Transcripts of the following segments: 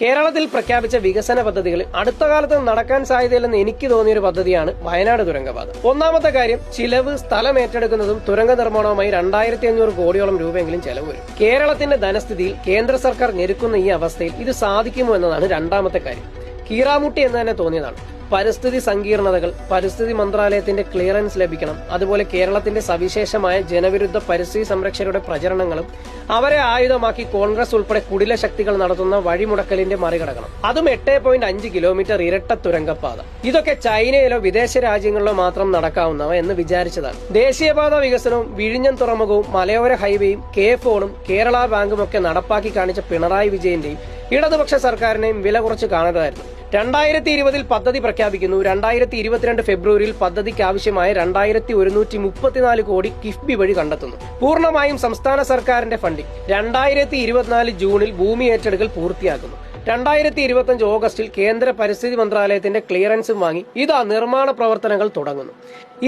കേരളത്തിൽ പ്രഖ്യാപിച്ച വികസന പദ്ധതികളിൽ അടുത്ത കാലത്ത് നടക്കാൻ സാധ്യതയില്ലെന്ന് എനിക്ക് തോന്നിയൊരു പദ്ധതിയാണ് വയനാട് തുരങ്കപാത. ഒന്നാമത്തെ കാര്യം, ചിലവ്, സ്ഥലം ഏറ്റെടുക്കുന്നതും തുരങ്ക നിർമ്മാണവുമായി 2500 കോടിയോളം രൂപയെങ്കിലും ചെലവ് വരും. കേരളത്തിന്റെ ധനസ്ഥിതിയിൽ കേന്ദ്ര സർക്കാർ ഞെരുക്കുന്ന ഈ അവസ്ഥയിൽ ഇത് സാധിക്കുമോ എന്നതാണ് രണ്ടാമത്തെ കാര്യം. കീറാമുട്ടി എന്ന് തന്നെ തോന്നിയതാണ്. പരിസ്ഥിതി സങ്കീർണതകൾ, പരിസ്ഥിതി മന്ത്രാലയത്തിന്റെ ക്ലിയറൻസ് ലഭിക്കണം. അതുപോലെ കേരളത്തിന്റെ സവിശേഷമായ ജനവിരുദ്ധ പരിസ്ഥിതി സംരക്ഷകരുടെ പ്രചരണങ്ങളും അവരെ ആയുധമാക്കി കോൺഗ്രസ് ഉൾപ്പെടെ കുടില ശക്തികൾ നടത്തുന്ന വഴിമുടക്കലിന്റെ മറികടക്കണം. അതും 8.5 കിലോമീറ്റർ ഇരട്ട തുരങ്കപ്പാത. ഇതൊക്കെ ചൈനയിലോ വിദേശ രാജ്യങ്ങളിലോ മാത്രം നടക്കാവുന്നവ എന്ന് വിചാരിച്ചതാണ്. ദേശീയപാത വികസനവും വിഴിഞ്ഞം തുറമുഖവും മലയോര ഹൈവേയും K-ഫോണും കേരള ബാങ്കും ഒക്കെ നടപ്പാക്കി കാണിച്ച പിണറായി വിജയന്റെയും ഇടതുപക്ഷ സർക്കാരിനെയും വില കുറച്ച് കാണരുതായിരുന്നു. 2020 പദ്ധതി പ്രഖ്യാപിക്കുന്നു. 2022 ഫെബ്രുവരിയിൽ പദ്ധതിക്ക് ആവശ്യമായ 2134 കോടി കിഫ്ബി വഴി കണ്ടെത്തുന്നു. പൂർണ്ണമായും സംസ്ഥാന സർക്കാരിന്റെ ഫണ്ടിംഗ്. 2024 ജൂണിൽ ഭൂമി ഏറ്റെടുക്കൽ പൂർത്തിയാക്കുന്നു. 2025 ഓഗസ്റ്റിൽ കേന്ദ്ര പരിസ്ഥിതി മന്ത്രാലയത്തിന്റെ ക്ലിയറൻസും വാങ്ങി ഇതാ നിർമ്മാണ പ്രവർത്തനങ്ങൾ തുടങ്ങുന്നു.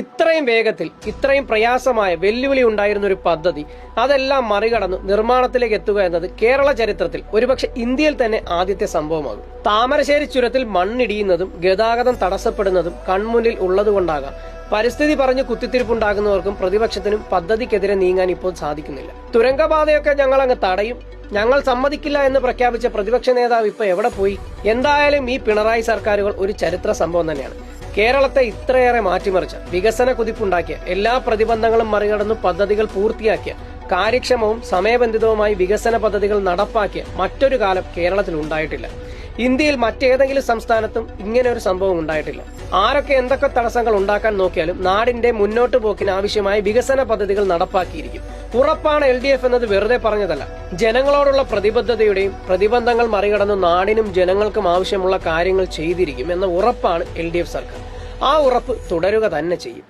ഇത്രയും വേഗത്തിൽ, ഇത്രയും പ്രയാസമായ വെല്ലുവിളി ഉണ്ടായിരുന്ന ഒരു പദ്ധതി അതെല്ലാം മറികടന്ന് നിർമ്മാണത്തിലേക്ക് എത്തുക എന്നത് കേരള ചരിത്രത്തിൽ, ഒരുപക്ഷെ ഇന്ത്യയിൽ തന്നെ ആദ്യത്തെ സംഭവമാകും. താമരശ്ശേരി ചുരത്തിൽ മണ്ണിടിയുന്നതും ഗതാഗതം തടസ്സപ്പെടുന്നതും കൺമുന്നിൽ ഉള്ളതുകൊണ്ടാകാം പരിസ്ഥിതി പറഞ്ഞ് കുത്തിത്തിരിപ്പുണ്ടാകുന്നവർക്കും പ്രതിപക്ഷത്തിനും പദ്ധതിക്കെതിരെ നീങ്ങാൻ ഇപ്പോൾ സാധിക്കുന്നില്ല. തുരങ്കപാതയൊക്കെ ഞങ്ങൾ അങ്ങ് തടയും, ഞങ്ങൾ സമ്മതിക്കില്ല എന്ന് പ്രഖ്യാപിച്ച പ്രതിപക്ഷ നേതാവ് ഇപ്പൊ എവിടെ പോയി? എന്തായാലും ഈ പിണറായി സർക്കാരുകൾ ഒരു ചരിത്ര സംഭവം തന്നെയാണ്. കേരളത്തെ ഇത്രയേറെ മാറ്റിമറിച്ച, വികസന കുതിപ്പുണ്ടാക്കിയ, എല്ലാ പ്രതിബന്ധങ്ങളും മറികടന്നു പദ്ധതികൾ പൂർത്തിയാക്കിയ, കാര്യക്ഷമവും സമയബന്ധിതവുമായി വികസന പദ്ധതികൾ നടപ്പാക്കിയ മറ്റൊരു കാലം കേരളത്തിൽ ഉണ്ടായിട്ടില്ല. ഇന്ത്യയിൽ മറ്റേതെങ്കിലും സംസ്ഥാനത്തും ഇങ്ങനെ ഒരു സംഭവം ഉണ്ടായിട്ടില്ല. ആരൊക്കെ എന്തൊക്കെ തടസ്സങ്ങൾ ഉണ്ടാക്കാൻ നോക്കിയാലും നാടിന്റെ മുന്നോട്ട് പോക്കിന് ആവശ്യമായ വികസന പദ്ധതികൾ നടപ്പാക്കിയിരിക്കും. ഉറപ്പാണ് LDF എന്നത് വെറുതെ പറഞ്ഞതല്ല. ജനങ്ങളോടുള്ള പ്രതിബദ്ധതയുടെയും പ്രതിബന്ധങ്ങൾ മറികടന്ന് നാടിനും ജനങ്ങൾക്കും ആവശ്യമുള്ള കാര്യങ്ങൾ ചെയ്തിരിക്കും എന്ന ഉറപ്പാണ് LDF സർക്കാർ. ആ ഉറപ്പ് തുടരുക തന്നെ ചെയ്യും.